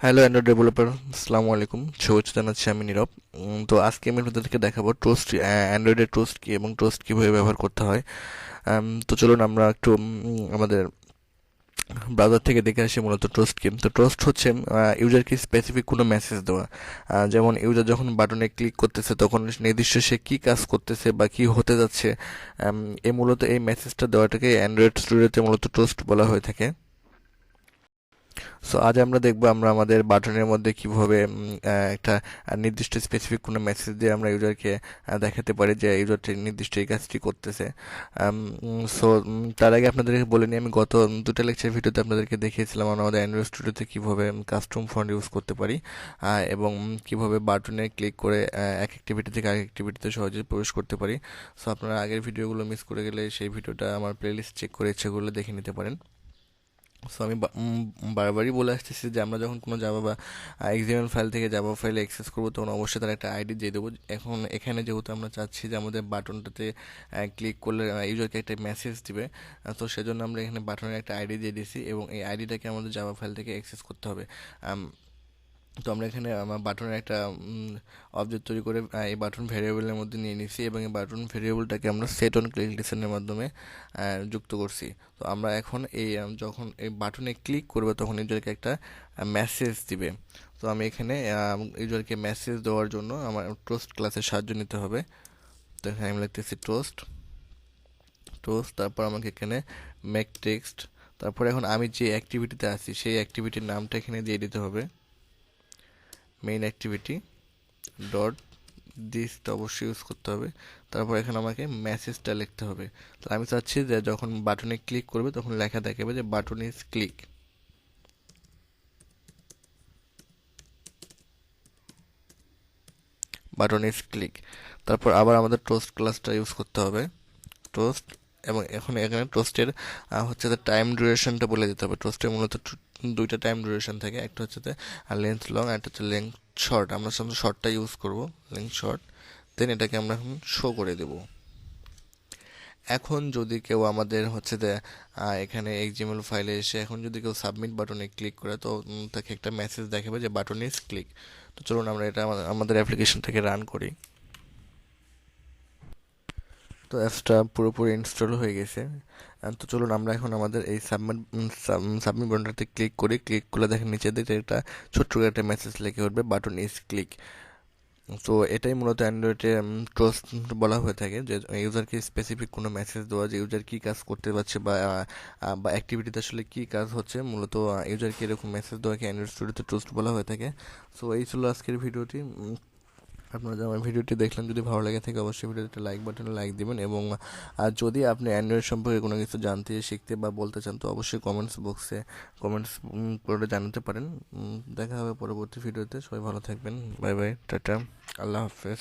Hello Android developer, আসসালামু আলাইকুম। শুভেচ্ছা জানাচ্ছি, আমি নীরব। তো আজকে আমি আপনাদেরকে দেখাবো টোস্ট, অ্যান্ড্রয়েডের টোস্ট কি এবং টোস্ট কীভাবে ব্যবহার করতে হয়। তো চলুন আমরা একটু আমাদের ব্রাউজার থেকে দেখে আসি মূলত টোস্ট কি। তো টোস্ট হচ্ছে ইউজারকে স্পেসিফিক কোনো মেসেজ দেওয়া। যেমন ইউজার যখন বাটনে ক্লিক করতেছে তখন নির্দিষ্ট সে কী কাজ করতেছে বা কী হতে যাচ্ছে, মূলত এই মেসেজটা দেওয়াটাকে অ্যান্ড্রয়েড স্টুডিওতে মূলত টোস্ট বলা হয়ে থাকে। সো আজ আমরা দেখবো আমরা আমাদের বাটনের মধ্যে কিভাবে একটা নির্দিষ্ট স্পেসিফিক কোনো মেসেজ দিয়ে আমরা ইউজারকে দেখাতে পারি যে ইউজারটি নির্দিষ্ট এই কাজটি করতেছে। সো তার আগে আপনাদেরকে বলে নিই, আমি গত দুটো লেকচার ভিডিওতে আপনাদেরকে দেখিয়েছিলাম আমরা আমাদের অ্যান্ড্রয়েড স্টুডিওতে কীভাবে কাস্টম ফন্ট ইউজ করতে পারি, এবং কিভাবে বাটনে ক্লিক করে এক অ্যাক্টিভিটি থেকে আরেক অ্যাক্টিভিটিতে সহজে প্রবেশ করতে পারি। সো আপনারা আগের ভিডিওগুলো মিস করে গেলে সেই ভিডিওটা আমার প্লেলিস্ট চেক করে ইচ্ছে করলে দেখে নিতে পারেন। সো আমি বারবারই বলে আসতেছি যে আমরা যখন কোনো জাভা বা এক্সএমএল ফাইল থেকে জাভা ফাইলে অ্যাক্সেস করবো তখন অবশ্যই তার একটা আইডি দিয়ে দেবো। এখন এখানে যেহেতু আমরা চাচ্ছি যে আমাদের বাটনটাতে ক্লিক করলে ইউজারকে একটা মেসেজ দিবে, তো সেজন্য আমরা এখানে বাটনের একটা আইডি দিয়ে দিয়েছি এবং এই আইডিটাকে আমাদের জাভা ফাইল থেকে অ্যাক্সেস করতে হবে। তো আমরা এখানে আমার বাটনের একটা অবজেক্ট তৈরি করে এই বাটন ভেরিয়েবলের মধ্যে নিয়ে নিছি এবং এই বাটন ভেরিয়েবলটাকে আমরা সেট অন ক্লিক লিসেনের মাধ্যমে যুক্ত করছি। তো আমরা এখন এই যখন এই বাটনে ক্লিক করবে তখন ইউজারকে একটা মেসেজ দিবে। তো আমি এখানে ইউজারকে মেসেজ দেওয়ার জন্য আমার টোস্ট ক্লাসের সাহায্য নিতে হবে। তো এখানে আমি লিখতেছি টোস্ট টোস্ট, তারপর আমাকে এখানে মেক টেক্সট, তারপর এখন আমি যে অ্যাক্টিভিটিতে আছি সেই অ্যাক্টিভিটির নামটা এখানে দিয়ে দিতে হবে। মেইন অ্যাক্টিভিটি ডট দিসটা অবশ্যই ইউজ করতে হবে। তারপর এখানে আমাকে মেসেজটা লিখতে হবে। তো আমি চাচ্ছি যে যখন বাটনে ক্লিক করবে তখন লেখা দেখাবে যে button is click, button is click. তারপর আবার আমাদের টোস্ট ক্লাসটা ইউজ করতে হবে, টোস্ট। এবং এখন এখানে টোস্টের হচ্ছে যে টাইম ডিউরেশনটা বলে দিতে হবে। টোস্টের মূলত দুইটা টাইম ডিউরেশন থাকে, একটা হচ্ছে লেন্থ লং, একটা হচ্ছে লেন্থ শর্ট। আমরা সাধারণত শর্টটা ইউজ করব, লেন্থ শর্ট। দেন এটাকে আমরা এখন শো করে দেবো। এখন যদি কেউ আমাদের হচ্ছে যে এখানে এক্সএমএল ফাইলে এসে এখন যদি কেউ সাবমিট বাটনে ক্লিক করে তো তাকে একটা মেসেজ দেখাবে যে বাটন ইজ ক্লিক। তো চলুন আমরা এটা আমাদের অ্যাপ্লিকেশন থেকে রান করি। তো অ্যাপসটা পুরোপুরি ইনস্টল হয়ে গেছে। তো চলুন আমরা এখন আমাদের এই সাবমিট বাটনটাতে ক্লিক করি। ক্লিক করলে দেখেন নিচে দিকে একটা ছোট্ট করে একটা মেসেজ লিখে উঠবে বাটন ইজ ক্লিক। তো এটাই মূলত অ্যান্ড্রয়েডে ট্রস্ট বলা হয়ে থাকে, যে ইউজারকে স্পেসিফিক কোনো মেসেজ দেওয়া যে ইউজার কী কাজ করতে পারছে বা অ্যাক্টিভিটিতে আসলে কী কাজ হচ্ছে, মূলত ইউজারকে এরকম মেসেজ দেওয়াকে অ্যান্ড্রয়েড স্টুডিওতে ট্রস্ট বলা হয়ে থাকে। সো এই ছিল আজকের ভিডিওটি। আপনারা আমার ভিডিওটি দেখলেন, যদি ভালো লাগে থাকে অবশ্যই ভিডিওতে লাইক বাটনে লাইক দিবেন, এবং যদি আপনি অ্যান্ড্রয়েড সম্পর্কে কোনো কিছু জানতে শিখতে বা বলতে চান তো অবশ্যই কমেন্টস বক্সে কমেন্টস করে জানাতে পারেন। দেখা হবে পরবর্তী ভিডিওতে। সবাই ভালো থাকবেন। বাই বাই, টাটা, আল্লাহ হাফেজ।